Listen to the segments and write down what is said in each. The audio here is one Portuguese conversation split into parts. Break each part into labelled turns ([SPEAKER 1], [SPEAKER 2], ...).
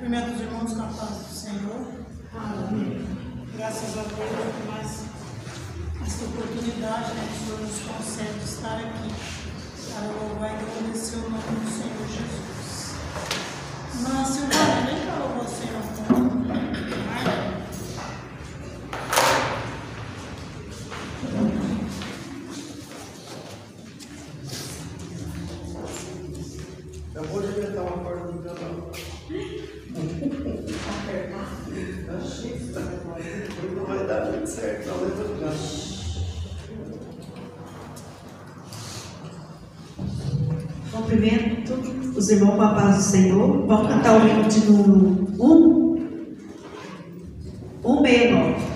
[SPEAKER 1] Cumprimento os irmãos com a paz do Senhor. Amém. Graças a Deus por mais esta oportunidade que o Senhor nos concede de estar aqui para louvar e agradecer o nome do Senhor Jesus. Irmã Silvana, nem para louvar o Senhor.
[SPEAKER 2] Eu vou inventar uma porta do canal.
[SPEAKER 3] Apertar?
[SPEAKER 2] Não vai dar muito certo, não lembra do canal.
[SPEAKER 3] Cumprimento os irmãos com a paz do Senhor. Vamos cantar o hino de número 169.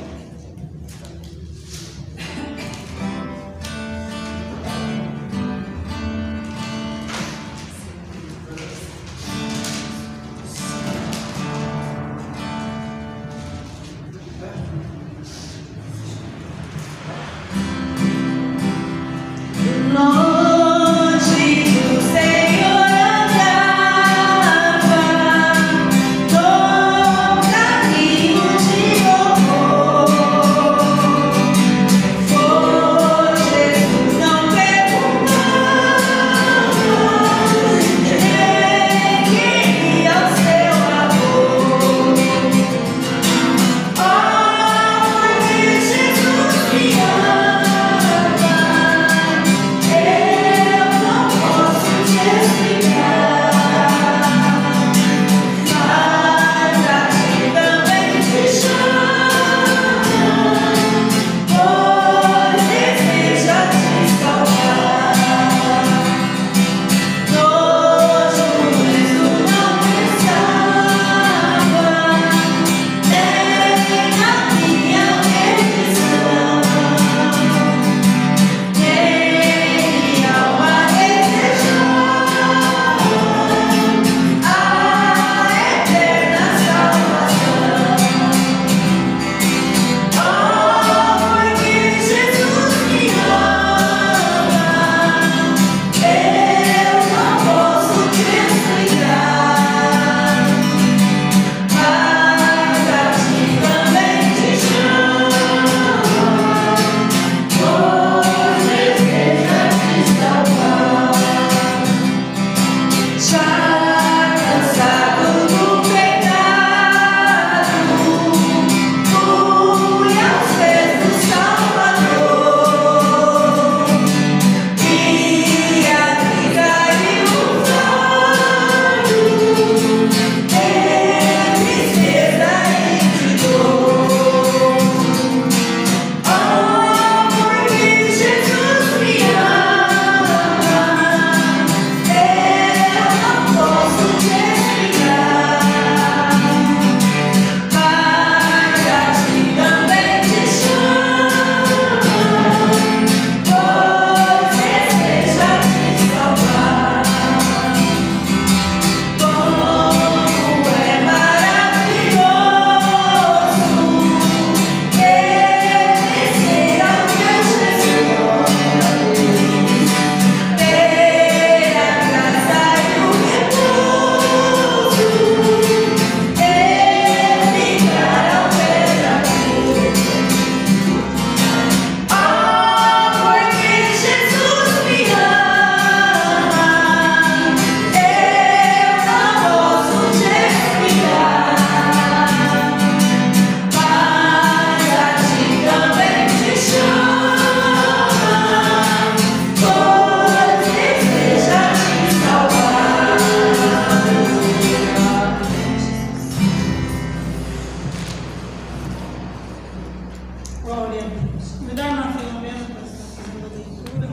[SPEAKER 1] Glória a Deus. Me dá uma Filomena para fazer a leitura.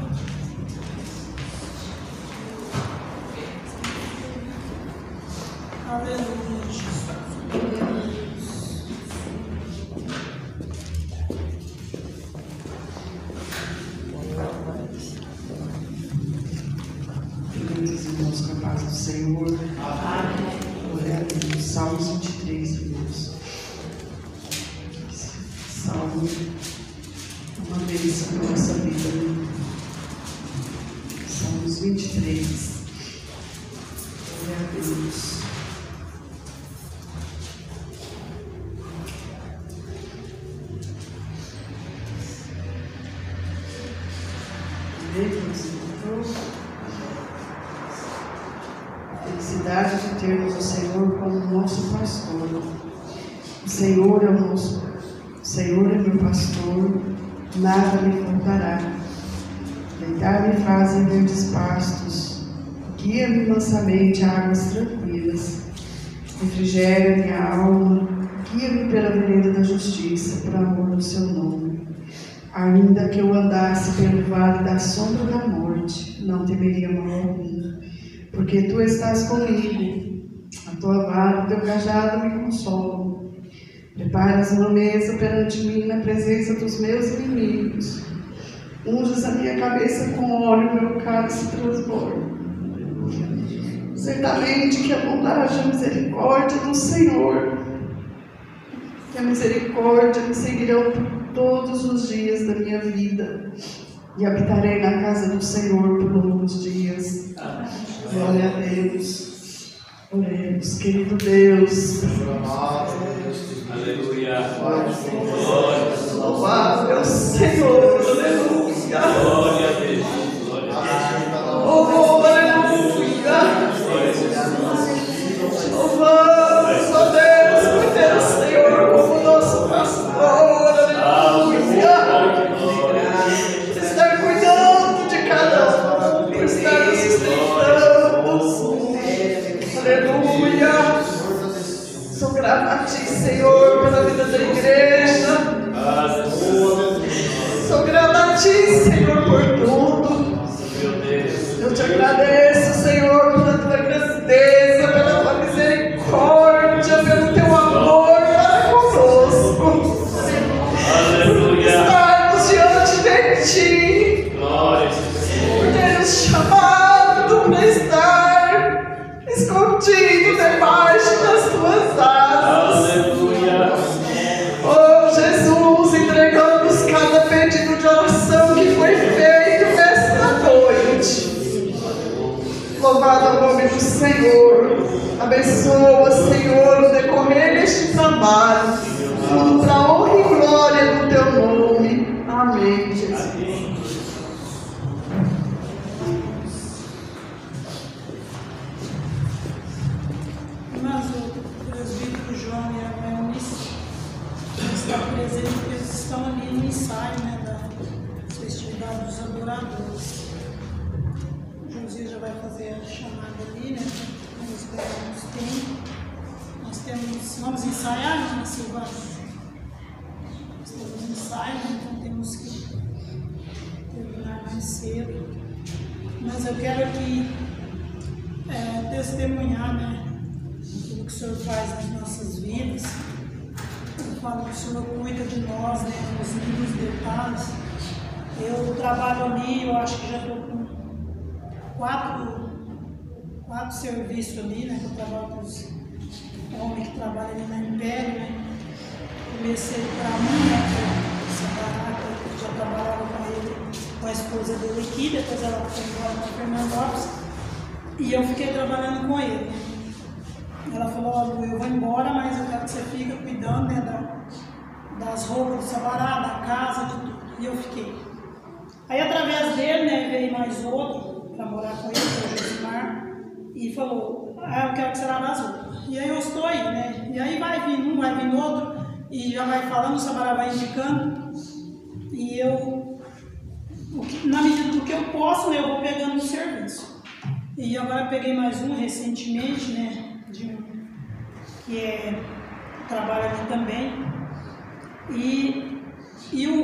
[SPEAKER 1] Aleluia, Jesus.
[SPEAKER 2] Queridos irmãos, com a paz do Senhor. Amém. Glória a Deus. Salmos 23, irmãos. Salmo, uma bênção para a nossa vida. Salmos 23. Glória a Deus. Felicidade de termos o Senhor como nosso pastor. O Senhor é meu pastor, nada me faltará. Deitar-me faz em verdes pastos, guia-me mansamente a águas tranquilas. Refrigera minha alma, guia-me pela vereda da justiça, por amor do seu nome. Ainda que eu andasse pelo vale da sombra da morte, não temeria mal algum, porque tu estás comigo. A tua vara e o teu cajado me consolam. Preparas uma mesa perante mim na presença dos meus inimigos. Unges a minha cabeça com óleo, meu cálice transborda. Certamente que a bondade e a misericórdia do Senhor, que a misericórdia me seguirão por todos os dias da minha vida, e habitarei na casa do Senhor por longos dias. Glória a Deus. Oremos, querido Deus.
[SPEAKER 4] Aleluia.
[SPEAKER 2] Louvado é o Senhor. Aleluia.
[SPEAKER 4] Glória a Deus.
[SPEAKER 2] Oh, aleluia. Louvamos, ó Deus, por ter o Senhor como nosso pastor. Aleluia. Por estar cuidando de cada um, por estar nos sustentando. Aleluia. Sou grata a Ti, Senhor, pela vida da igreja. Sou grata a Ti, Senhor, por tudo. Eu te agradeço, Senhor, pela Tua grandeza, pela Tua misericórdia, pelo Teu amor para conosco.
[SPEAKER 4] Aleluia.
[SPEAKER 2] Estarmos diante de Ti, por ter nos chamado para estar escondido debaixo das Tuas asas.
[SPEAKER 4] Aleluia.
[SPEAKER 2] Oh, Jesus, entregamos cada pedido de oração que foi feito nesta noite. Louvado é o nome do Senhor. Abençoa, Senhor, o decorrer deste trabalho, tudo para a honra e glória do Teu nome. Amém, Jesus.
[SPEAKER 1] Mas o presbítero João e a Eunice estão presentes porque eles estão ali no ensaio, né, da festividade dos adoradores. O Josias já vai fazer a chamada ali, né? Vamos ensaiar, né, Silvana? Nós temos ensaio, né, então temos que terminar mais cedo. Mas eu quero aqui testemunhar, né, tudo que o Senhor faz nas nossas vidas. Eu falo que o Senhor cuida de nós, né, nos mínimos detalhes. Eu trabalho ali, eu acho que já estou com quatro serviços ali, né, que eu trabalho com os homens que trabalham ali na Império, né. Comecei para mim, né, essa barraca, eu já trabalhava com ele, com a esposa dele aqui, depois ela foi embora para Fernandópolis, e eu fiquei trabalhando com ele. Ela falou, ó, Lu, eu vou embora, mas eu quero que você fique cuidando, né, das roupas do Sabará, da casa, de tudo. E eu fiquei. Aí através dele, né, veio mais outro para morar com ele, que é o Josimar, e falou, eu quero que você lave as roupas. E aí eu estou aí, né? E aí vai vir um, vai vir outro, e já vai falando, o Sabará vai indicando, e eu, na medida do que eu posso, né, eu vou pegando o serviço. E agora eu peguei mais um recentemente, né, que trabalha ali também.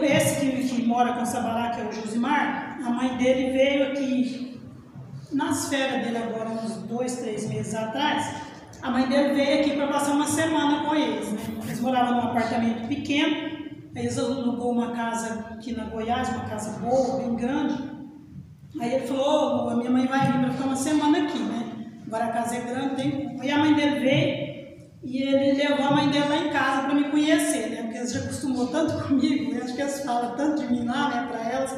[SPEAKER 1] Esse que mora com o Sabará, que é o Josimar, a mãe dele veio aqui nas férias dele agora, uns 2, 3 meses atrás. A mãe dele veio aqui para passar uma semana com eles, né? Eles moravam num apartamento pequeno, aí eles alugou uma casa aqui na Goiás, uma casa boa, bem grande. Aí ele falou, a minha mãe vai vir para ficar uma semana aqui, né? Agora a casa é grande, tem... Aí a mãe dele veio e ele levou a mãe dele lá em casa para me conhecer, né? Porque eles já acostumou tanto comigo, eu acho que eles falam tanto de mim lá, né, para elas.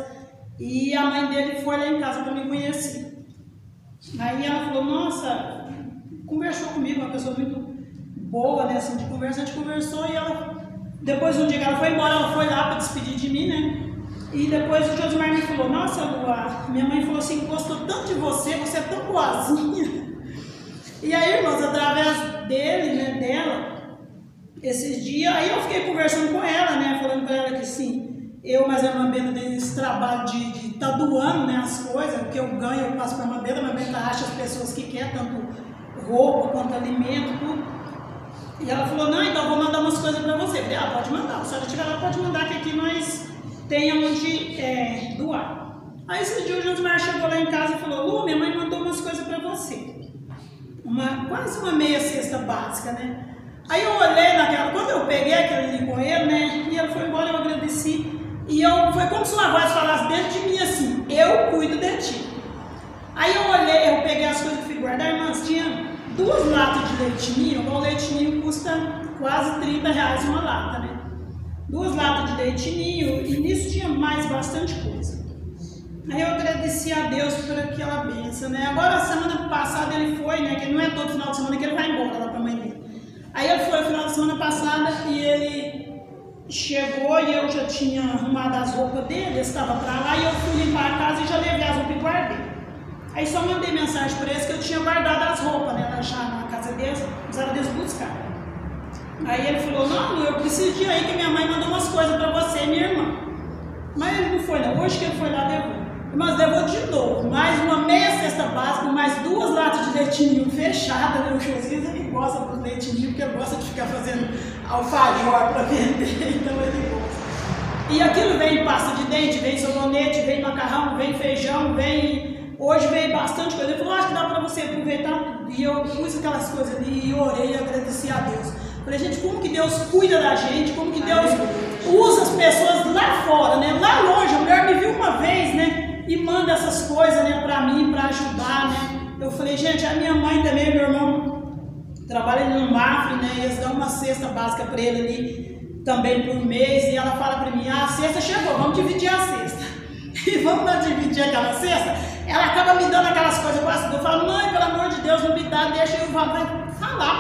[SPEAKER 1] E a mãe dele foi lá em casa para me conhecer. Aí ela falou, nossa, conversou comigo, uma pessoa muito boa, né, assim, de conversa, a gente conversou e ela, depois um dia que ela foi embora, ela foi lá para despedir de mim, né? E depois o Josimar me falou, nossa, Lu, doar. Minha mãe falou assim, gostou tanto de você, você é tão boazinha. E aí, irmãos, através dele, né, dela, esses dias, aí eu fiquei conversando com ela, né, falando para ela que sim, eu, mas a Irmã Benta tem esse trabalho de tá doando, né, as coisas, o que eu ganho eu passo para a Irmã Benta acha as pessoas que querem, tanto roupa quanto alimento, tudo. E ela falou, não, então eu vou mandar umas coisas para você. Eu falei, pode mandar, se a senhora tiver lá, pode mandar, que aqui nós tenhamos onde doar. Aí esse dia o Josmar chegou lá em casa e falou, Lu, minha mãe mandou umas coisas para você. Quase uma meia cesta básica, né? Aí eu olhei naquela, quando eu peguei aquilo ali com ele, né? E ele foi embora, eu agradeci. E foi como se uma voz falasse dentro de mim assim, eu cuido de ti. Aí eu olhei, eu peguei as coisas que fui guardar, irmãs, tinha 2 latas de leite ninho, o leite ninho custa quase R$30 uma lata, né? 2 latas de leite ninho, e nisso tinha mais bastante coisa. Aí eu agradeci a Deus por aquela bênção, né? Agora, a semana passada ele foi, né? Que não é todo final de semana que ele vai embora lá para a mãe dele. Aí ele foi no final de semana passada e ele chegou e eu já tinha arrumado as roupas dele, ele estava para lá e eu fui limpar a casa e já levei as roupas e guardei. Aí só mandei mensagem para eles que eu tinha guardado as roupas, né? Na casa deles, precisaram deles buscar. Aí ele falou, não, eu preciso de ir aí que minha mãe mandou umas coisas para você e minha irmã. Mas ele não foi não, hoje que ele foi lá, levou. Mas levou de novo, mais uma meia cesta básica, mais 2 latas de leitinho fechada, né? O Josias ele gosta dos leitinhos, porque ele gosta de ficar fazendo alfajor para vender, então ele gosta. E aquilo vem pasta de dente, vem sabonete, vem macarrão, vem feijão, hoje veio bastante coisa. Ele falou, acho que dá para você aproveitar tudo. E eu pus aquelas coisas ali e orei e agradeci a Deus. Falei, gente, como que Deus cuida da gente, como que Deus usa as pessoas lá fora, né? Lá longe, a mulher me viu uma vez, né? E manda essas coisas, né, para mim, para ajudar, né? Eu falei, gente, a minha mãe também, meu irmão, trabalha no Mafre, né? E eles dão uma cesta básica para ele ali, também por mês. E ela fala para mim, a cesta chegou, vamos dividir a cesta. E vamos lá dividir aquela cesta. Ela acaba me dando aquelas coisas, eu falo, mãe, pelo amor de Deus, não me dá, deixa eu falar,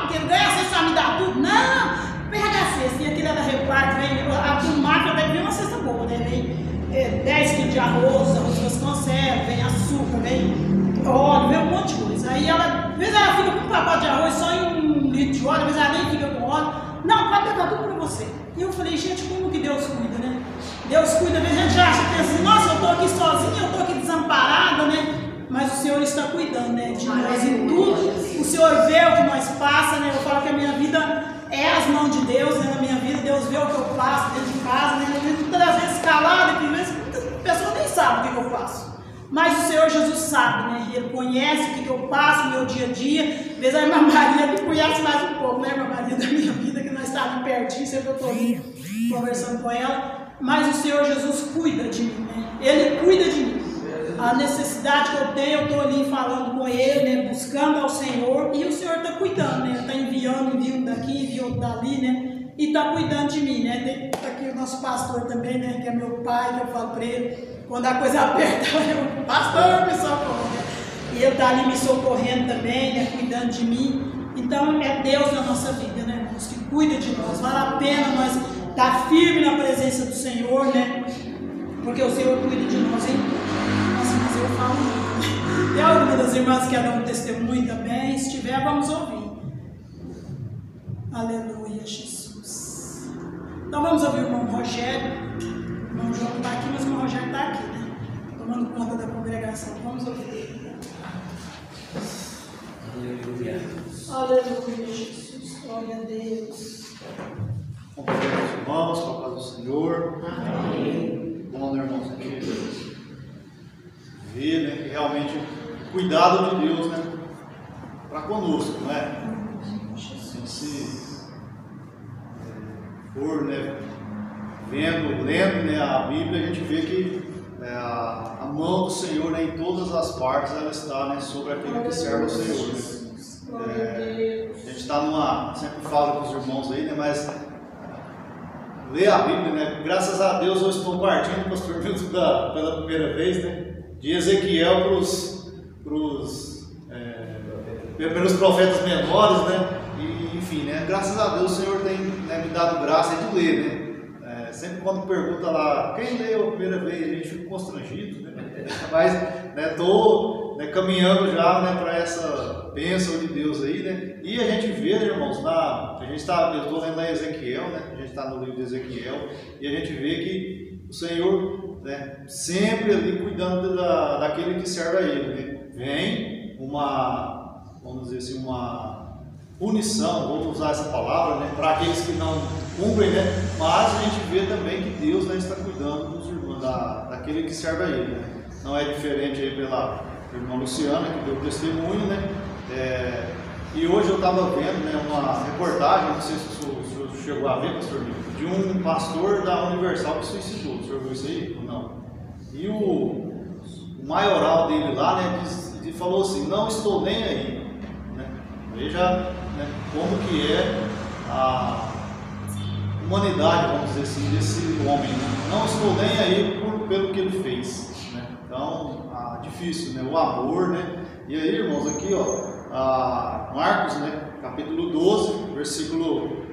[SPEAKER 1] porque ele ganha a cesta, me dá tudo. Não, pega a cesta. E aquilo ela reparte, vem, a do Mafre vem uma cesta boa, né? Vem 10 quilos de arroz das conservas, vem açúcar, vem óleo, vem um monte de coisa. Aí ela, às vezes ela fica com um pacote de arroz só em 1 litro de óleo, às vezes ela nem fica com óleo. Não, pode levar tudo para você. E eu falei, gente, como que Deus cuida, né? Deus cuida, a gente acha que assim, nossa, eu estou aqui sozinha, eu estou aqui desamparada, né? Mas o Senhor está cuidando, né, de nós em tudo. O Senhor vê o que nós passa, né? Eu falo que a minha vida é as mãos de Deus, né? Na minha vida, Deus vê o que eu faço dentro de casa, né? Muitas das vezes calado, que muitas pessoas nem sabem o que eu faço. Mas o Senhor Jesus sabe, né? Ele conhece o que eu passo no meu dia a dia. Às vezes a irmã Maria me conhece mais um pouco, né, irmã Maria, da minha vida, que nós estávamos pertinho, sempre eu estou ali conversando com ela. Mas o Senhor Jesus cuida de mim, né? Ele cuida de mim. A necessidade que eu tenho, eu estou ali falando com Ele, né? Buscando ao Senhor. E o Senhor está cuidando, né? Está enviando, enviando daqui, enviando dali, né? E está cuidando de mim, né? Está aqui o nosso pastor também, né? Que é meu pai, que eu falo para ele. Quando a coisa aperta, eu, pastor, me socorre, né? E ele está ali me socorrendo também, né? Cuidando de mim. Então é Deus na nossa vida, né, irmãos? Que cuida de nós. Vale a pena nós estar firme na presença do Senhor, né? Porque o Senhor cuida de nós, hein? Nossa, mas eu falo muito. Tem alguma das irmãs que quer dar um testemunho também? Se tiver, vamos ouvir. Aleluia, Jesus. Então vamos ouvir o irmão Rogério. O irmão João não está aqui, mas o irmão Rogério está aqui, né? Tomando conta da congregação. Vamos ouvir ele.
[SPEAKER 4] Aleluia.
[SPEAKER 1] Aleluia, Jesus. Glória a Deus.
[SPEAKER 4] Cumprimentos os irmãos, com a paz do Senhor. Amém. Bom, irmãos, aqui ver, né, que realmente o cuidado de Deus, né, para conosco, né? Se for, né, lendo, né, a Bíblia, a gente vê que a mão do Senhor, né, em todas as partes ela está, né, sobre aquele que serve ao Senhor, né? A gente está sempre falo com os irmãos aí, né, mas ler a Bíblia, né, graças a Deus eu estou partindo, pastor Milton, pela primeira vez, né, de Ezequiel pelos profetas menores, né, e enfim, né, graças a Deus o Senhor tem, né, me dado graça de ler, né. Sempre quando pergunta lá, quem leu a primeira vez, a gente fica constrangido, né? Mas estou caminhando já, né, para essa bênção de Deus aí, né? E a gente vê, né, irmãos, eu estou lendo lá Ezequiel, né? A gente está no livro de Ezequiel, e a gente vê que o Senhor, né, sempre ali cuidando daquele que serve a Ele, né? Vem vamos dizer assim, uma punição, vamos usar essa palavra, né, para aqueles que não cumprem, né? Mas a gente vê também que Deus, né, está cuidando dos irmãos, daquele que serve a Ele, né? Não é diferente aí pela irmã Luciana, que deu testemunho, né? E hoje eu estava vendo, né, uma reportagem, não sei se o senhor chegou a ver, pastor, de um pastor da Universal que suicidou. O senhor viu isso aí ou não? E o maioral dele lá, né, falou assim, não estou nem aí. Né? Veja, né, como que é a humanidade, vamos dizer assim, desse homem. Né? Não estou nem aí pelo que ele fez. Né? Então, difícil, né? O amor, né? E aí, irmãos, aqui, ó, Marcos, né, capítulo 12, versículo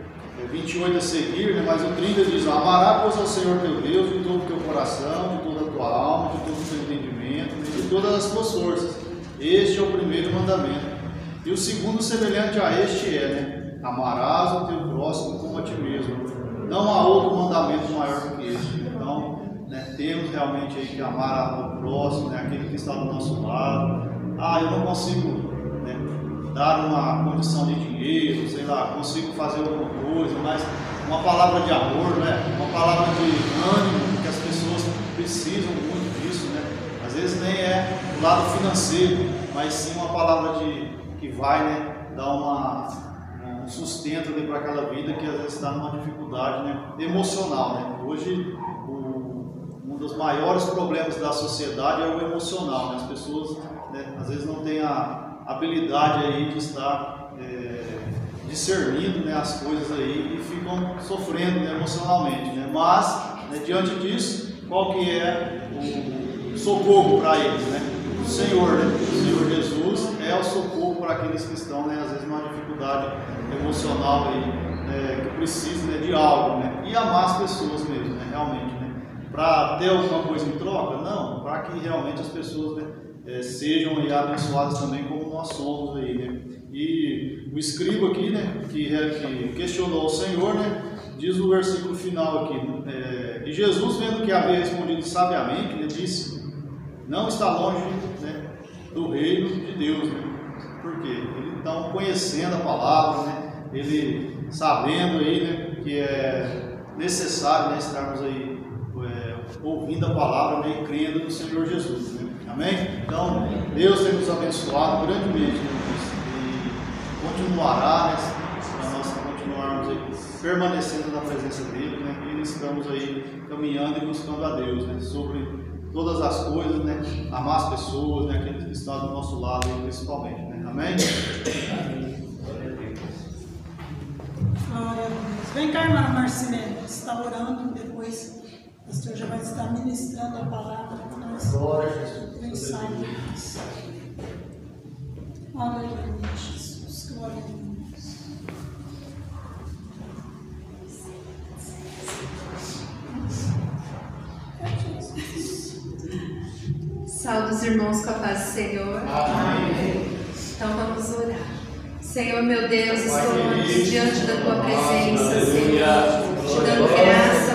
[SPEAKER 4] 28 a seguir, né, mas o 30 diz, amará, pois, ao Senhor teu Deus de todo o teu coração, de toda a tua alma, de todo o teu entendimento, de todas as tuas forças. Este é o primeiro mandamento. E o segundo, semelhante a este, né, amarás o teu próximo como a ti mesmo. Não há outro mandamento maior do que este. Então, né, temos realmente aí que amar o próximo, né, aquele que está do nosso lado. Eu não consigo, né, dar uma condição de dinheiro, sei lá, consigo fazer alguma coisa, mas uma palavra de amor, né, uma palavra de ânimo, que as pessoas precisam muito disso, né, às vezes nem é do lado financeiro, mas sim uma palavra que vai, né, dar um sustento ali para aquela vida que às vezes está numa dificuldade, né, emocional, né. Hoje um dos maiores problemas da sociedade é o emocional, né? As pessoas, né, às vezes não têm a habilidade aí de estar discernindo, né, as coisas aí e ficam sofrendo, né, emocionalmente, né? Mas, né, diante disso, qual que é o socorro para eles, né? O Senhor, né? O Senhor Jesus é o socorro para aqueles que estão, né, às vezes numa dificuldade emocional aí, que precisam, né, de algo, né? E amar as pessoas mesmo, né, realmente, né? Para ter alguma coisa em troca? Não, para que realmente as pessoas, né, sejam aí abençoadas também como nós somos aí, né? E o escriba aqui, né, que questionou o Senhor, né, diz o versículo final aqui, e Jesus, vendo que havia respondido sabiamente, ele disse, não está longe, né, do reino de Deus, né? Por quê? Ele então conhecendo a palavra, né, ele sabendo aí, né, que é necessário, né, estarmos aí ouvindo a palavra, né, e crendo no Senhor Jesus, né? Amém? Então, Deus tem nos abençoado grandemente, né, e continuará, né, para nós continuarmos aí, permanecendo na presença dele, né, e estamos aí caminhando e buscando a Deus, né, sobre todas as coisas, né, amar as pessoas, né, aqueles que estão do nosso lado, aí, principalmente, né? Amém?
[SPEAKER 1] Glória a Deus. Vem cá, irmã Marcinete, você está orando, depois o pastor já vai estar ministrando a palavra para nós.
[SPEAKER 4] Glória a Jesus.
[SPEAKER 1] Vem, sai. Aleluia, Jesus. Glória a Deus.
[SPEAKER 5] Saúde os irmãos com a paz do Senhor.
[SPEAKER 4] Amém.
[SPEAKER 5] Então vamos orar. Senhor meu Deus, estamos diante da tua presença, Senhor, te dando graça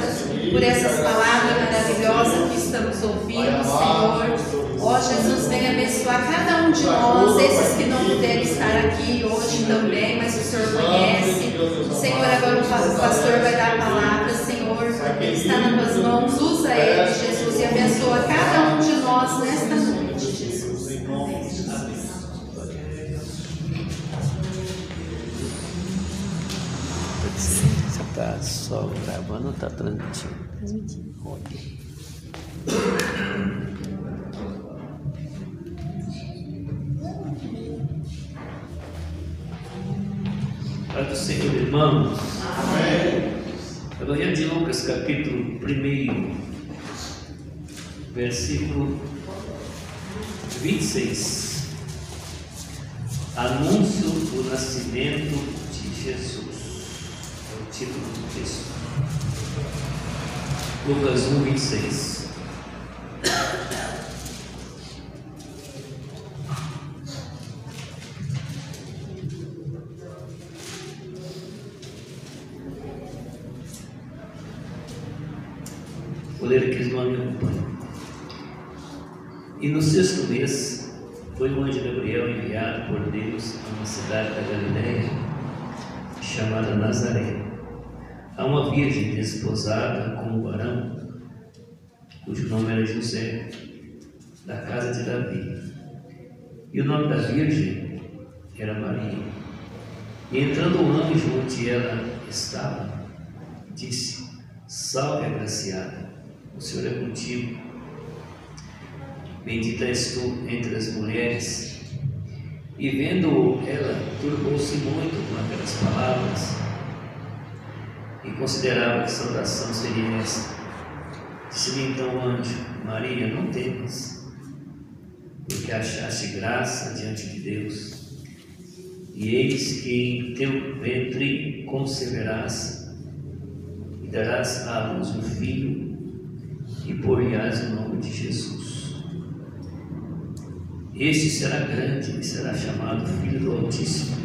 [SPEAKER 5] por essas palavras maravilhosas que estamos ouvindo, Senhor. Ó Jesus, venha abençoar cada um de nós, esses que não puderam estar aqui hoje também, mas o Senhor conhece. Senhor, agora o pastor vai dar a palavra, Senhor, está nas tuas mãos, usa ele, Jesus, e abençoa cada um de nós nesta noite, Jesus. Amém.
[SPEAKER 6] Tá só gravando ou tá transmitindo? Transmitindo. Ok. Pai do Senhor, irmãos.
[SPEAKER 4] Amém.
[SPEAKER 6] Evangelho de Lucas, capítulo 1, versículo 26. Anúncio do nascimento de Jesus. É o título do texto. Lucas 1, 26. Vou ler aqui, não me acompanham. E no 6º mês foi o anjo Gabriel enviado por Deus a uma cidade da Galiléia chamada Nazaré, a uma virgem desposada com um varão cujo nome era José, da casa de Davi. E o nome da virgem era Maria. E entrando o anjo onde ela estava, disse: Salve, agraciada, o Senhor é contigo. Bendita és tu entre as mulheres. E vendo ela, turbou-se muito com aquelas palavras e considerava que saudação seria esta. Disse-lhe então o anjo: Maria, não temas, porque achaste graça diante de Deus. E eis que em teu ventre conceberás e darás à luz um filho e por-lhe-ás o nome de Jesus. Este será grande e será chamado Filho do Altíssimo.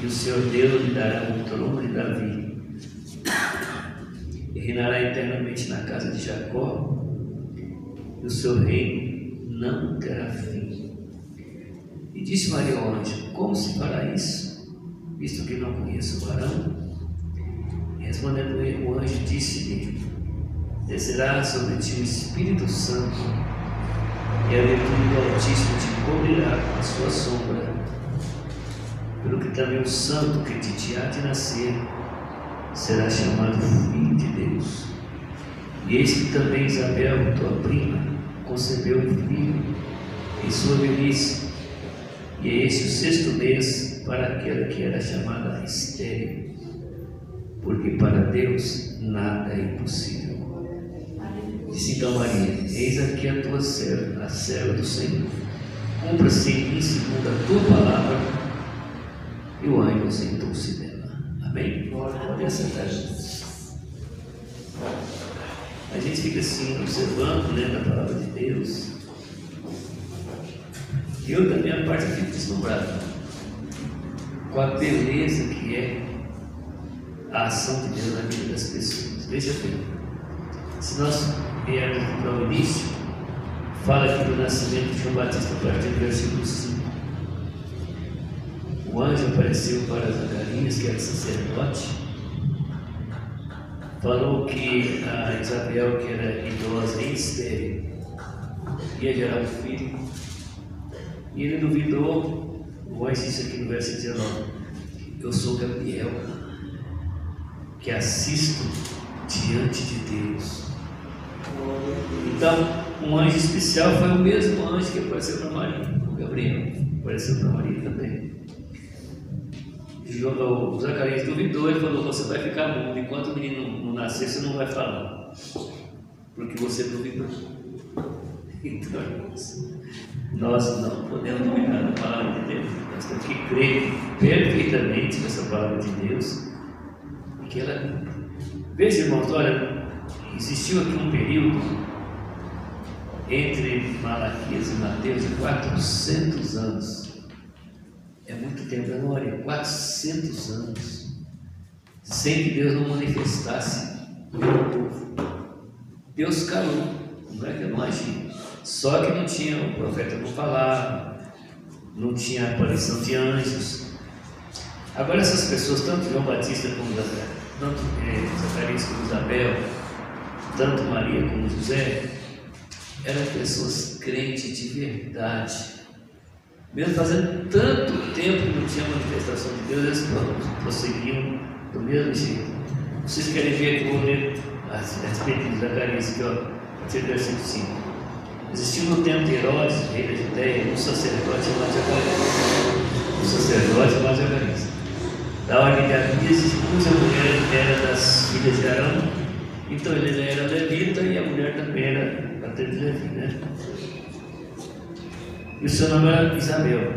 [SPEAKER 6] E o Senhor Deus lhe dará o trono de Davi. E reinará eternamente na casa de Jacó. E o seu reino não terá fim. E disse Maria ao anjo: Como se fará isso, visto que não conheço o varão? E respondendo o anjo, disse-lhe: Descerá sobre ti o Espírito Santo, e a virtude do Altíssimo te cobrirá com a sua sombra. Pelo que também o santo que te há de nascer será chamado Filho de Deus. E eis que também Isabel, tua prima, concebeu um filho em sua velhice, e é este o 6º mês para aquela que era chamada estéril, porque para Deus nada é impossível. Disse então Maria: Eis aqui a tua serva, a serva do Senhor. Cumpra-se em mim segundo a tua palavra. E o anjo ausentou-se dela. Amém? Pode assentar. A gente fica assim observando, né, a palavra de Deus. E eu, da minha parte, fico deslumbrado com a beleza que é a ação de Deus na vida das pessoas. Veja bem, se nós viermos para o início, fala aqui do nascimento de João Batista, a partir do versículo 5. O anjo apareceu para Zacarias, que era sacerdote, falou que a Isabel, que era idosa e estéril, ia gerar um filho, e ele duvidou. O anjo disse aqui no verso 19: Eu sou Gabriel, que assisto diante de Deus. Então, um anjo especial foi o mesmo anjo que apareceu para Maria, o Gabriel, apareceu para Maria também. O Zacarias duvidou, ele falou: Você vai ficar mudo, enquanto o menino não nascer, você não vai falar, porque você duvidou. Então, nós não podemos duvidar da palavra de Deus, nós temos que crer perfeitamente nessa palavra de Deus, e que ela. Veja, irmãos, olha, existiu aqui um período entre Malaquias e Mateus de 400 anos. É muito tempo, não é? 400 anos sem que Deus não manifestasse no povo. Deus calou, não é que não agia. Só que não tinha, o profeta não falava, não tinha aparição de anjos. Agora essas pessoas, tanto João Batista como Zacarias como Isabel, tanto Maria como José, eram pessoas crentes de verdade. Mesmo fazendo tanto tempo que não tinha manifestação de Deus, eles prosseguiam do mesmo jeito. Vocês querem ver que eu vou ler a respeito de Zacarias aqui, ó, a partir do versículo 5. Existiu no tempo de Herodes, rei da Judéia, um sacerdote chamado Zacarias, da ordem de Abias, cuja mulher era das filhas de Arão. Então ele era levita e a mulher também era paterna de Levi, né? E o seu nome era Isabel.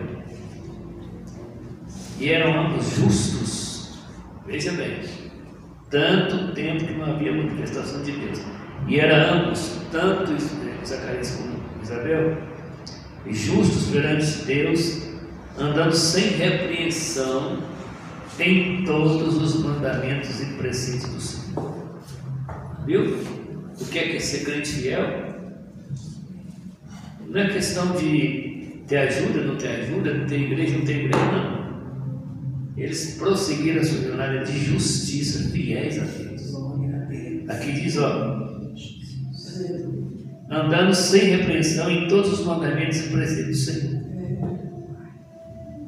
[SPEAKER 6] E eram ambos justos. Veja bem, tanto tempo que não havia manifestação de Deus. E eram ambos, tanto Zacarias como Isabel, justos perante Deus, andando sem repreensão em todos os mandamentos e preceitos do Senhor. Viu? O que é ser crente fiel? Não é questão de ter ajuda, não ter ajuda, ter igreja, não ter igreja, não. Eles prosseguiram a sua jornada de justiça, fiéis a Deus. Aqui diz, ó, andando sem repreensão em todos os mandamentos e preceitos do Senhor.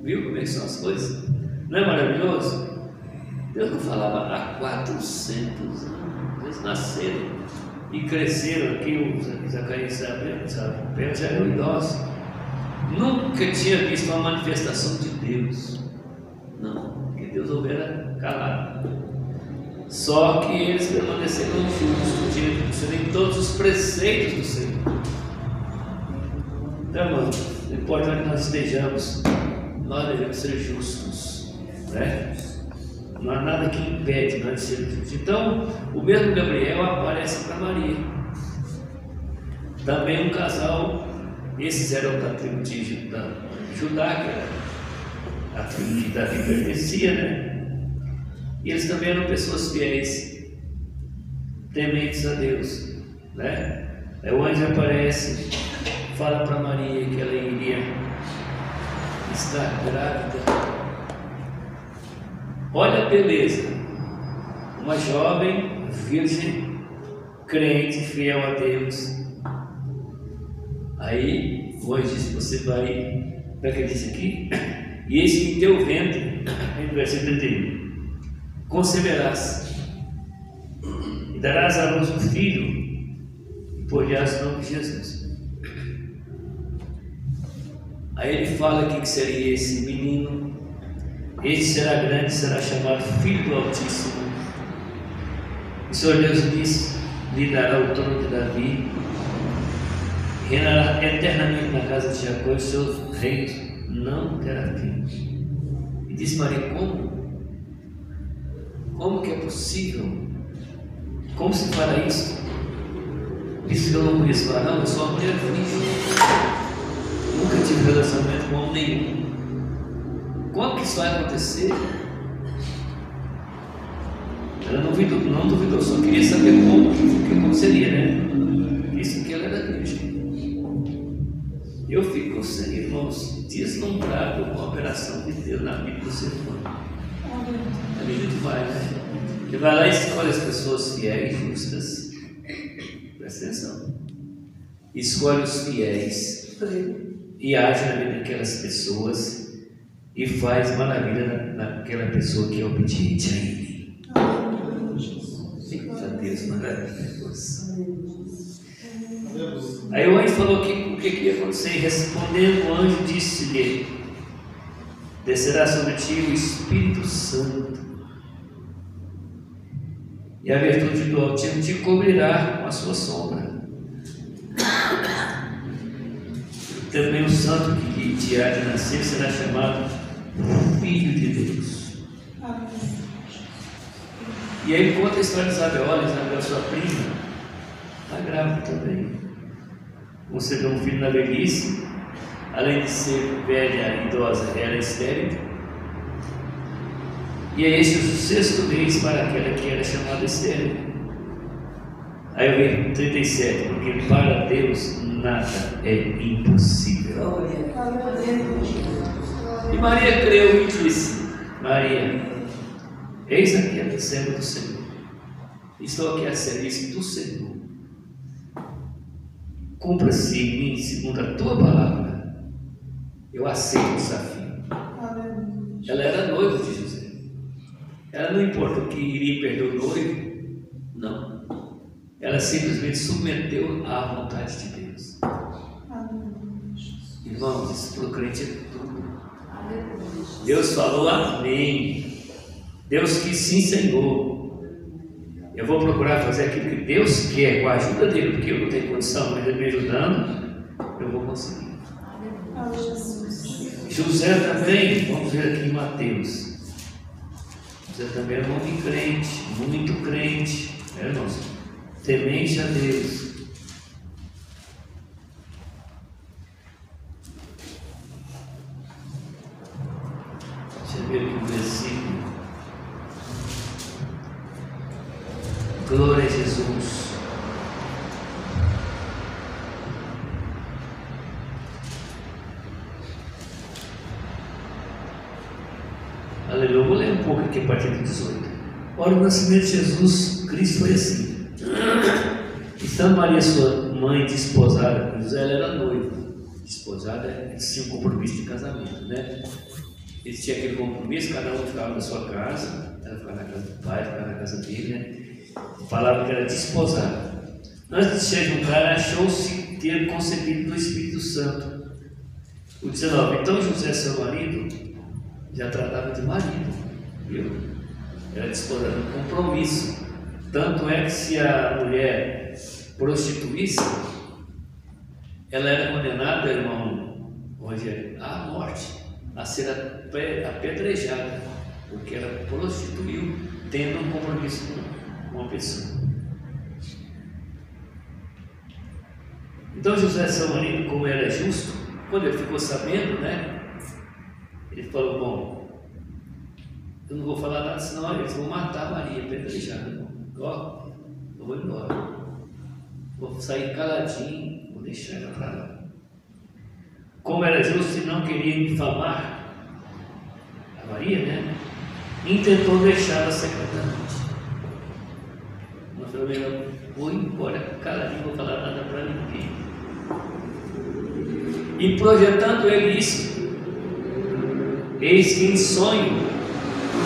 [SPEAKER 6] Viu como é que são as coisas? Não é maravilhoso? Deus não falava há 400 anos. Eles nasceram e cresceram aqui, o Zacarias e Isabel já eram idosos. Nunca tinha visto uma manifestação de Deus. Não, porque Deus houvera calado. Só que eles permaneceram justos, em todos os preceitos do Senhor. Então, irmão, não importa onde nós estejamos, nós devemos ser justos, né? Não há nada que impede nós de sermos justos. Então, o mesmo Gabriel aparece para Maria. Também um casal, esses eram da tribo de Judá, que era a tribo que Davi pertencia, né? E eles também eram pessoas fiéis, tementes a Deus, né? Aí o anjo aparece, fala para Maria que ela iria estar grávida. Olha a beleza, uma jovem virgem, crente, fiel a Deus. Aí o anjo disse: você vai, como é que ele disse aqui? E eis que em teu ventre, no versículo 31, conceberás e darás à luz um filho e porás o nome de Jesus. Aí ele fala aqui que seria esse menino. Este será grande, será chamado Filho do Altíssimo. O Senhor Deus lhe dará o trono de Davi, reinará eternamente na casa de Jacó, e o seu reino não terá fim. E disse Maria: como? Como que é possível? Como se fará isso? Disse que eu não conheço varão, eu sou uma mulher virgem. Nunca tive relacionamento com homem nenhum. Como que isso vai acontecer? Ela não duvidou, só queria saber como seria, né? Isso que ela era virgem. Eu fico, irmãos, deslumbrado com a operação de Deus na vida do ser humano. A vida vai, né? Ele vai lá e escolhe as pessoas fiéis e justas. Presta atenção. Escolhe os fiéis e age na vida daquelas pessoas e faz maravilha naquela pessoa que é obediente a Ele. Eita Deus, maravilhoso. Aí o anjo falou o que ia acontecer. Respondendo, o anjo disse-lhe: descerá sobre ti o Espírito Santo, e a virtude do Altíssimo te cobrirá com a sua sombra. Também o santo que te há de nascer será chamado Filho de Deus. E aí ele conta a história de Isabel. Olha, Isabel, sua prima, está grávida também. Concebeu um filho na velhice, além de ser velha e idosa, era estéril. E é este o 6º mês para aquela que era chamada estéril. Aí eu vejo 37, porque para Deus nada é impossível. E Maria creu e disse: Maria, eis aqui a serva do Senhor. Estou aqui a serviço do Senhor. Cumpra-se em mim segundo a tua palavra. Eu aceito o desafio. Ela era noiva de José. Ela não importa o que iria perder o noivo. Não. Ela simplesmente submeteu à vontade de Deus. Irmãos, isso para o crente é tudo. Deus falou amém. Deus quis sim, Senhor. Eu vou procurar fazer aquilo que Deus quer, com a ajuda dele, porque eu não tenho condição, mas ele me ajudando, eu vou conseguir. José também, vamos ver aqui em Mateus. José também era um homem crente, muito crente, irmãos, temente a Deus. Deixa eu ver aqui o versículo. Glória a Jesus. Aleluia. Vou ler um pouco aqui a partir do 18. Ora, o nascimento de Jesus Cristo foi assim. Estando Maria, sua mãe, desposada com José, ela era noiva. Desposada, eles tinham um compromisso de casamento, né? Eles tinham aquele compromisso, cada um ficava na sua casa, ela ficava na casa do pai, ficava na casa dele, né? Falava que era desposada. Antes de se juntar, achou-se ter concebido do Espírito Santo. O 19. Então José, seu marido, já tratava de marido, viu? Era desposada no compromisso. Tanto é que se a mulher prostituísse, ela era condenada, irmão Rogério, à morte, a ser apedrejada, porque ela prostituiu, tendo um compromisso com uma pessoa. Então José, seu marido, como era justo, quando ele ficou sabendo, né, ele falou: bom, eu não vou falar nada, senão eles vão matar a Maria, apedrejada. Ó, eu vou embora, vou sair caladinho, vou deixar ela para lá. Como era justo e não queria difamar a Maria, né, intentou deixá-la secretamente. Mas falou: melhor, vou embora caladinho, não vou falar nada para ninguém. E projetando ele isso, eis que em sonho,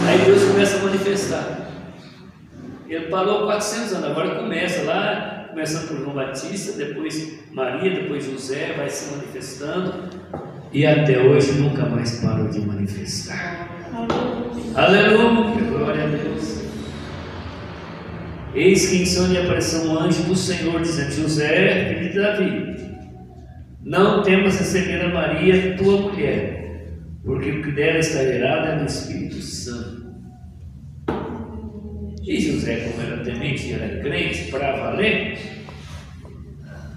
[SPEAKER 6] aí Deus começa a manifestar. Ele parou 400 anos, agora começa lá, começando por João Batista, depois Maria, depois José, vai se manifestando, e até hoje nunca mais parou de manifestar. Aleluia, glória a Deus. Eis que em sonho apareceu um anjo do Senhor, dizendo: José, filho de Davi, não temas receber a Maria, tua mulher, porque o que dela está gerado é do Espírito Santo. E José, como era temente e era crente para valer,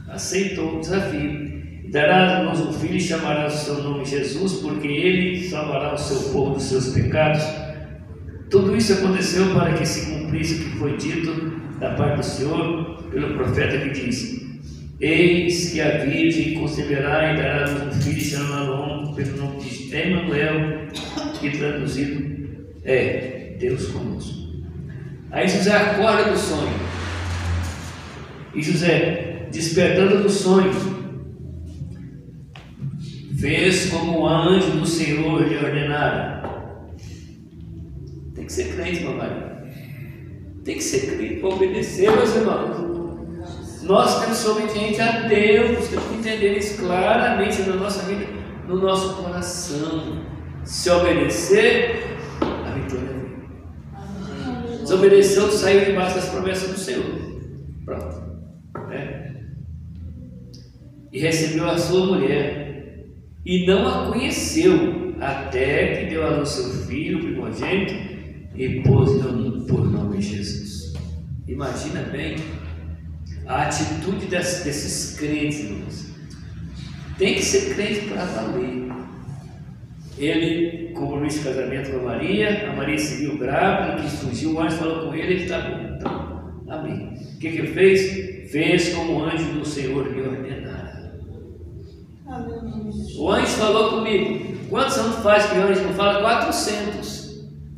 [SPEAKER 6] aceitou o desafio. Darás-nos um filho e chamarás o seu nome Jesus, porque ele salvará o seu povo dos seus pecados. Tudo isso aconteceu para que se cumprisse o que foi dito da parte do Senhor pelo profeta, que diz: eis que a virgem conceberá e dará-nos um filho e chamará-lo pelo nome de Emanuel, que traduzido é Deus conosco. Aí José acorda do sonho, e José, despertando do sonho, fez como o anjo do Senhor lhe ordenara. Tem que ser crente, mamãe. Tem que ser crente para obedecer, meus irmãos. Nós temos que ser obedientes a Deus, temos que entender isso claramente na nossa vida, no nosso coração. Se obedecer, a vitória vem. Desobedeceu, saiu debaixo das promessas do Senhor. Pronto. E recebeu a sua mulher, e não a conheceu, até que deu a luz seu filho primogênito, e pôs-lhe por nome Jesus. Imagina bem a atitude desses crentes, irmãos. Tem que ser crente para valer. Ele compromisso de casamento com a Maria se viu grávida, que surgiu, o anjo falou com ele, ele está bom, então, amém. O que ele fez? Fez como o anjo do Senhor lhe ordenara. O anjo falou comigo. Quantos anos faz que o anjo não fala? 400.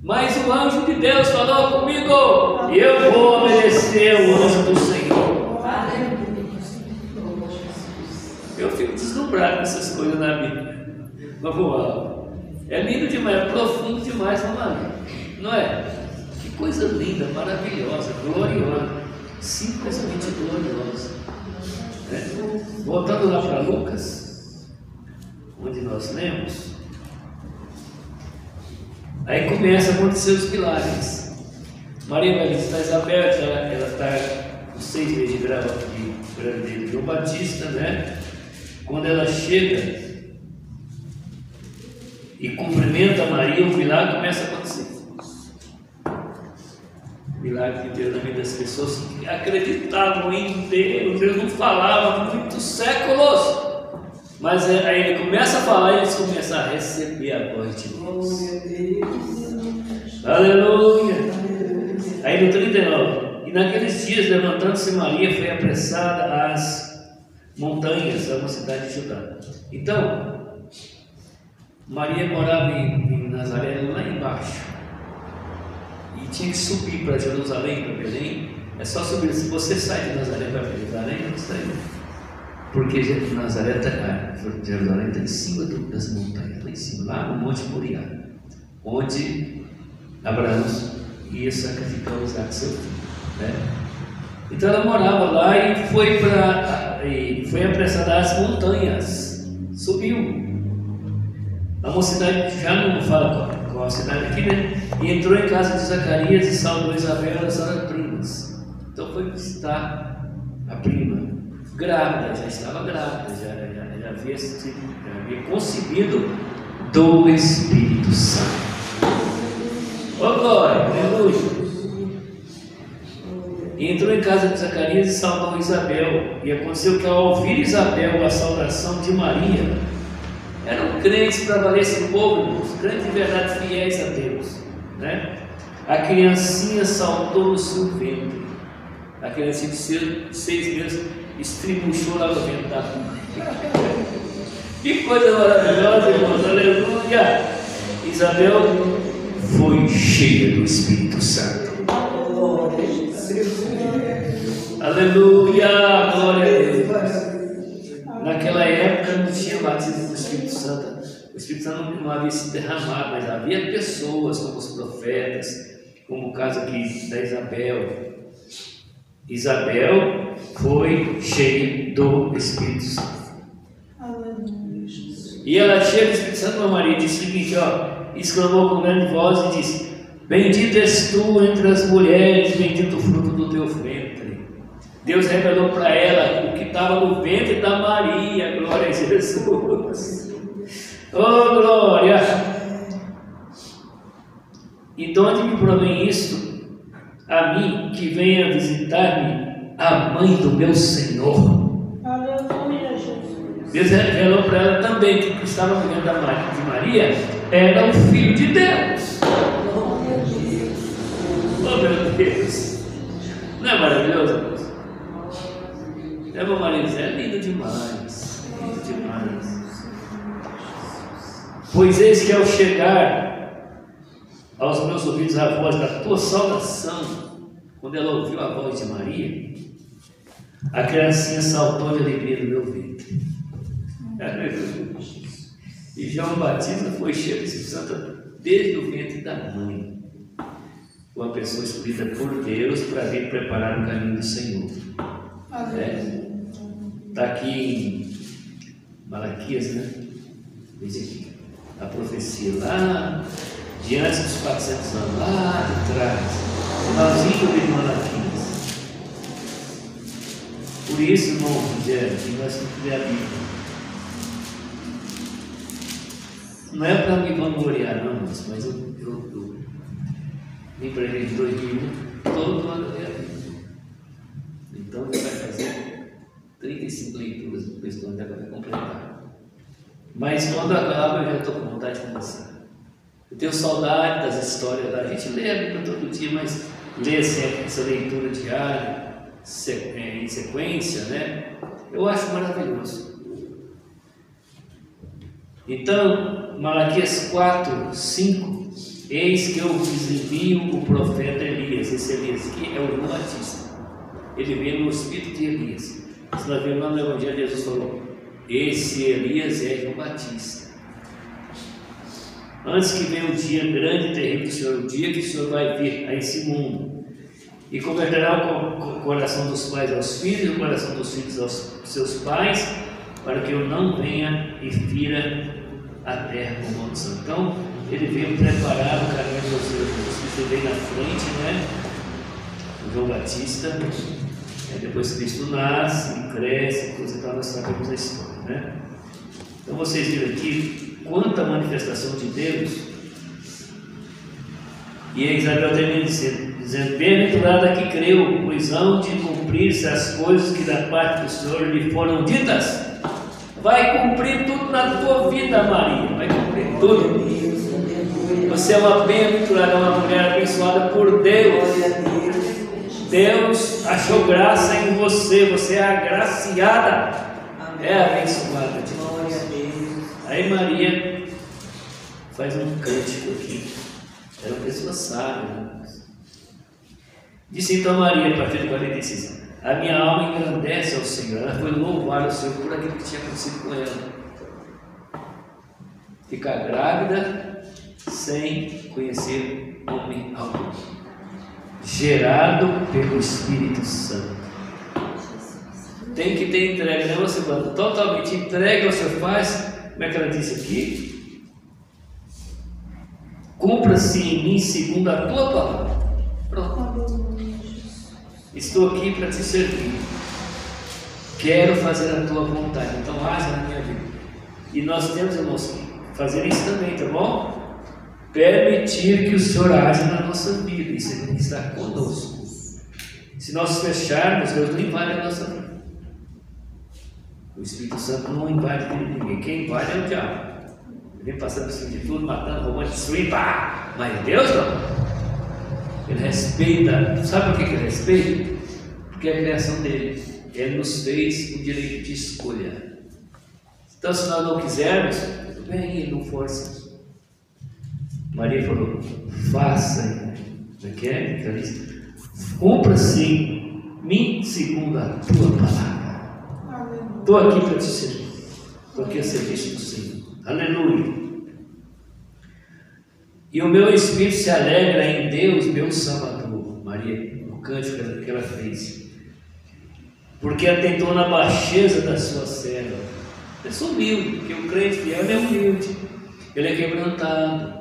[SPEAKER 6] Mas o anjo de Deus falou comigo, e eu vou obedecer ao anjo do Senhor. Eu fico deslumbrado com essas coisas na Bíblia. Vamos lá. É lindo demais, é profundo demais, não é? Que coisa linda, maravilhosa, gloriosa, simplesmente gloriosa. Voltando lá para Lucas, onde nós lemos, aí começa a acontecer os milagres. Maria vai visitar Isabel, ela está com 6 meses de gravidez de João Batista, né? Quando ela chega e cumprimenta Maria, o milagre começa a acontecer. milagre de Deus na vida das pessoas que acreditavam em Deus. Deus não falava há muitos séculos. Mas aí ele começa a falar e eles começam a receber a voz de Deus. Aleluia! Aí no 39, e naqueles dias, levantando-se Maria, foi apressada às montanhas, a uma cidade de Judá. Então, Maria morava em Nazaré, lá embaixo. E tinha que subir para Jerusalém, para Belém. É só subir. Se você sai de Nazaré para Jerusalém, não sai. Porque Nazaré Jerusalém está em cima das montanhas, lá em cima, lá no Monte Moriá, onde Abraão ia sacrificar o Isaac, seu filho, né? Então ela morava lá e foi apressada às montanhas, subiu. A mocidade já não fala qual a cidade aqui, né? E entrou em casa de Zacarias e saudou Isabel, elas eram primas. Então foi visitar a prima. Grávida, já estava grávida, já havia concebido do Espírito Santo. Oh glória, aleluia! E entrou em casa de Zacarias e saudou Isabel. E aconteceu que ao ouvir Isabel a saudação de Maria, eram crentes para valer esse povo, irmãos, crentes de verdade fiéis a Deus, né? A criancinha saltou no seu ventre. A criancinha de 6 meses estribuchou lá no ventre da mãe. Que coisa maravilhosa, irmãos, aleluia! Isabel foi cheia do Espírito Santo. Aleluia, glória a Deus. Naquela época não tinha batismo do Espírito Santo. O Espírito Santo não havia se derramado, mas havia pessoas como os profetas, como o caso aqui da Isabel. Isabel foi cheia do Espírito Santo. E ela, cheia do Espírito Santo, a Maria, disse o seguinte, exclamou com grande voz e disse: bendita és tu entre as mulheres, bendito o fruto do teu ventre. Deus revelou para ela o que estava no ventre da Maria. Glória a Jesus. Oh, glória! E de onde me provém isto? A mim que venha visitar-me a mãe do meu Senhor.
[SPEAKER 1] Aleluia, Jesus.
[SPEAKER 6] Deus revelou para ela também que o que estava no ventre de Maria era o Filho de Deus. Oh meu Deus! Não é maravilhoso? É, meu marido, é lindo demais. Lindo demais. Pois eis que ao chegar aos meus ouvidos a voz da tua saudação, quando ela ouviu a voz de Maria, a criancinha saltou de alegria no meu ventre. E João Batista foi cheio do Espírito Santo desde o ventre da mãe. Uma pessoa escolhida por Deus para vir preparar o caminho do Senhor. Está aqui em Malaquias, né? Diz aqui, a profecia lá diante dos 400 anos, lá de trás, finalzinho de Malaquias. Por isso, irmão, que nós temos que ler a Bíblia. Não é para me vangloriar, não, mas eu me preguei de 2001, todo ano eu ler a Bíblia. Então, ele vai fazer 35 leituras no texto, onde vai completar. Mas quando acaba, eu já estou com vontade de começar. Eu tenho saudade das histórias da gente, lê a Bíblia todo dia, mas lê essa leitura diária, em sequência, né? Eu acho maravilhoso. Então, Malaquias 4, 5, eis que eu vos envio o profeta Elias. Esse Elias aqui é o João Batista. Ele veio no espírito de Elias. Se nós vemos lá no Evangelho, Jesus falou: esse Elias é João Batista. Antes que venha o dia grande e terrível do Senhor, o dia que o Senhor vai vir a esse mundo e converterá o coração dos pais aos filhos e o coração dos filhos aos seus pais, para que eu não venha e fira a terra com maldição. Então, ele veio preparar o caminho do Senhor Jesus. Ele veio na frente, né? O João Batista. Depois Cristo nasce, cresce, coisa e tal, nós sabemos a história, né? Então vocês viram aqui quanta manifestação de Deus E Isabel termina dizendo: bem-aventurada que creu, pois hão de cumprir-se as coisas que da parte do Senhor lhe foram ditas. Vai cumprir tudo na tua vida, Maria, vai cumprir tudo. Você é uma bem-aventurada, uma mulher abençoada por Deus. Deus achou graça em você, você é agraciada, é abençoada de Deus. Aí Maria faz um cântico aqui, era uma pessoa sábia. Disse então Maria, a partir do 46, a minha alma engrandece ao Senhor. Ela foi louvar o Senhor por aquilo que tinha acontecido com ela. Ficar grávida sem conhecer homem algum, gerado pelo Espírito Santo. Tem que ter entrega, né? Você quando totalmente entregue ao Senhor, faz, como é que ela disse aqui? Cumpra-se em mim segundo a tua palavra. Pronto. Estou aqui para te servir. Quero fazer a tua vontade. Então haja na minha vida. E nós temos, irmãos, que fazer isso também, tá bom? Permitir que o Senhor haja na nossa vida. Isso é que está conosco. Se nós fecharmos, Deus não invade a nossa vida. O Espírito Santo não invade ninguém. Quem invade é o diabo. Ele vem passando por cima de tudo, matando, roubando, destruindo, pá! Mas Deus não. Ele respeita. Sabe por que ele respeita? Porque é a criação dele. Ele nos fez o direito de escolha. Então, se nós não quisermos, tudo bem, ele não força. Maria falou: faça, cumpra-se em mim segundo a tua palavra. Estou aqui para te servir. Estou aqui a serviço do Senhor. Aleluia. E o meu espírito se alegra em Deus, meu Salvador. Maria, no cântico que ela fez, porque atentou na baixeza da sua serva. Eu sou humilde, porque o crente fiel é humilde, ele é quebrantado.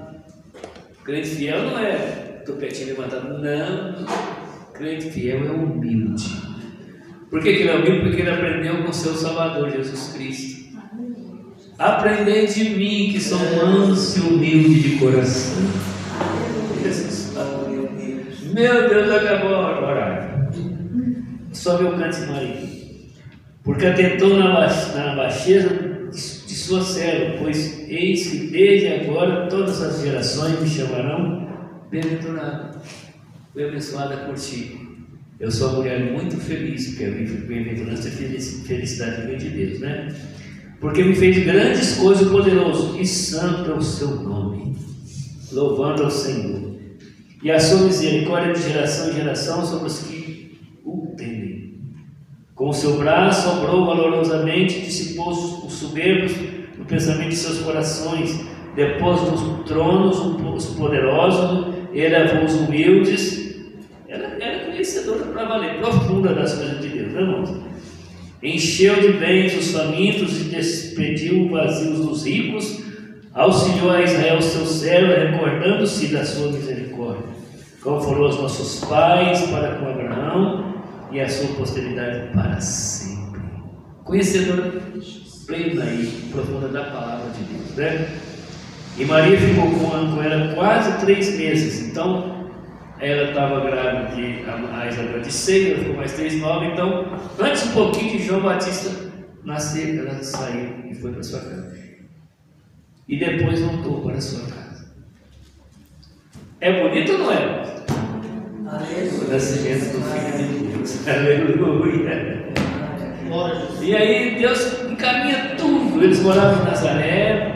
[SPEAKER 6] O crente fiel não é topetinho levantado, não. O crente fiel é humilde. Por que ele é humilde? Porque ele aprendeu com o seu Salvador, Jesus Cristo. Aprendei de mim, que sou manso e humilde de coração. Jesus, meu Deus, acabou a orar. Só meu canto, Maria. Porque atentou na baixeza de sua serva, pois eis que desde agora todas as gerações me chamarão bem-aventurada. Fui abençoada por ti. Eu sou uma mulher muito feliz, porque a bem-aventurança é felicidade de Deus, né? Porque me fez grandes coisas, poderoso, e santo é o seu nome, louvando ao Senhor. E a sua misericórdia de geração em geração sobre os que o temem. Com o seu braço obrou valorosamente, dissipou os soberbos no pensamento de seus corações, depôs nos tronos os poderosos, elevou os humildes. Ela era conhecedora para valer, profunda das coisas de Deus, né, irmãos? Encheu de bens os famintos e despediu vazios dos ricos. Auxiliou a Israel seu servo, recordando-se da sua misericórdia, como falou aos nossos pais para com Abraão e a sua posteridade para sempre. Conhecedora plena e profunda da palavra de Deus, né? E Maria ficou com ela quase 3 meses. Então ela estava grávida a Isabel de 6, ela ficou mais 3, 9. Então, antes um pouquinho de João Batista nascer, ela saiu e foi para sua casa. E depois voltou para a sua casa. É bonito ou não é? O nascimento do Filho de Deus. Aleluia. E aí Deus encaminha tudo. Eles moravam em Nazaré.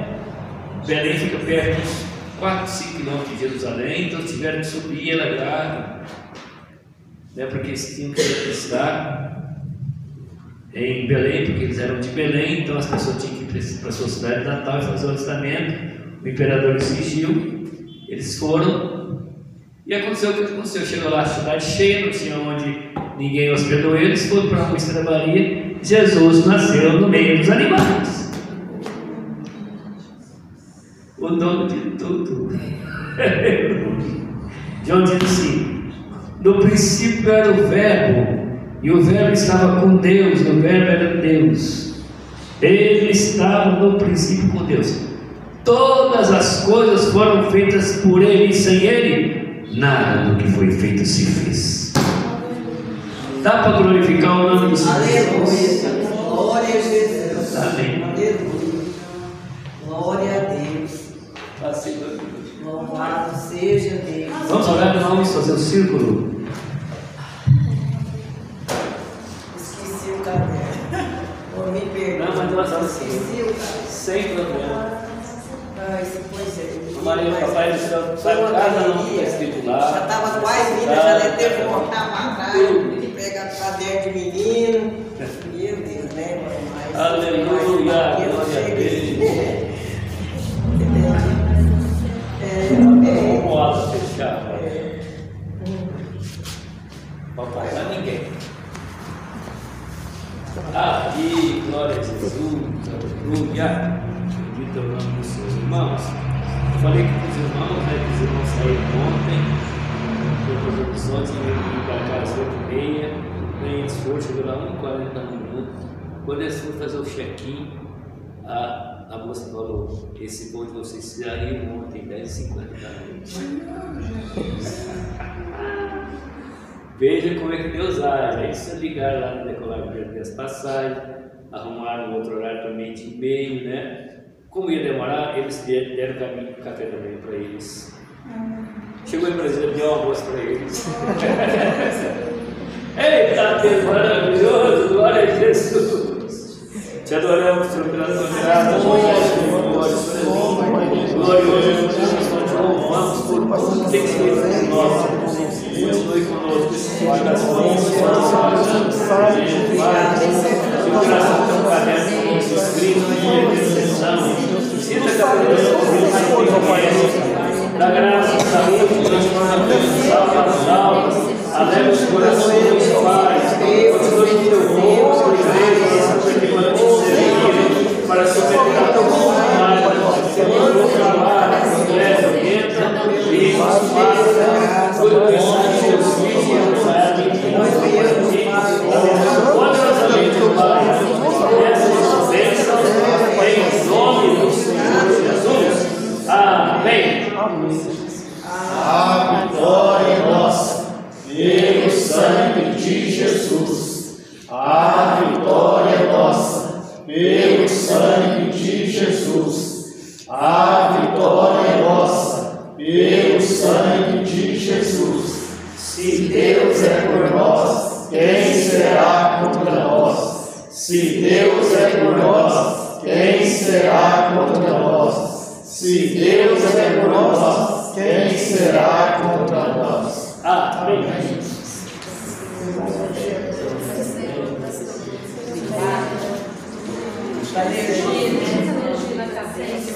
[SPEAKER 6] Belém fica perto de 4, 5 quilômetros de Jerusalém, então tiveram que subir ela grávida, né, porque eles tinham que estar em Belém, porque eles eram de Belém, então as pessoas tinham que ir para a sua cidade natal e fazer o alistamento. O imperador exigiu, eles foram, e aconteceu o que aconteceu. Chegou lá a cidade cheia, não tinha onde ninguém hospedou eles, foram para uma estrebaria. Jesus nasceu no meio dos animais. O dono de tudo. João diz assim: no princípio era o Verbo, e o Verbo estava com Deus, e o Verbo era Deus. Ele estava no princípio com Deus. Todas as coisas foram feitas por Ele, e sem Ele nada do que foi feito se fez. Dá para glorificar o nome do Senhor?
[SPEAKER 7] Aleluia. Glória a Jesus.
[SPEAKER 6] Amém.
[SPEAKER 7] Aleluia. Glória a Deus. Louvado seja Deus.
[SPEAKER 6] Vamos orar, vamos fazer o círculo.
[SPEAKER 7] Esqueci o caderno. Vou me perdoar.
[SPEAKER 6] Não, mas nós vamos
[SPEAKER 7] esqueci o caderno.
[SPEAKER 6] sem problema.
[SPEAKER 7] Ah, isso pois é.
[SPEAKER 6] Maria, papai do céu, sai de casa, não está escrito lá.
[SPEAKER 7] Já estava quase vindo, já deve ter voltado para trás. Pega o caderno de menino. Meu Deus, né? Mas,
[SPEAKER 6] Aleluia, glória a Deus. Vamos lá, fechar. Papai, não ninguém. Aí, glória a Jesus, aleluia. Bendito é o nome dos seus irmãos. Eu falei que os irmãos, né, que os irmãos saíram ontem, depois do horizonte, iam para casa às 8h30, ganhei esforço, chegou lá 1h40 da manhã. Quando eles foram fazer o check-in, a moça falou: esse voo de vocês saíram ontem, 10h50 da noite. Veja como é que Deus age. Aí se ligaram lá no decolar das passagens, arrumaram outro horário para 12h30, né? Como ia demorar, eles deram caminho para o café também para eles. Chegou em Brasília, deu uma almoço para eles. Eita Deus maravilhoso, glória a Jesus. Te adoramos, Senhor, pela tua graça, glorioso, nós te louvamos por tudo que tem feito por nós. Continue conosco, esse orações, graças ao teu caderno, escrito de intercessão. Sinta que a bênção da graça, saúde, transformação, as almas, alegre os corações, Pai. Continue no teu povo, sua igreja, para te servir, para se ofertar a teu vontade, para te servir no teu trabalho, progresso, orienta, e faça tudo que são teus filhos, poderosamente, Pai, essas bênçãos em nome do Senhor Jesus. Amém.
[SPEAKER 4] A vitória é nossa, pelo sangue de Jesus. A vitória é nossa, pelo sangue de Jesus. A vitória é nossa, pelo sangue de Jesus. Se Deus é por nós, quem será contra nós? Se Deus é por nós, quem será contra nós? Se Deus é por nós, quem será contra nós?
[SPEAKER 6] Amém.
[SPEAKER 5] Energia na cabeça,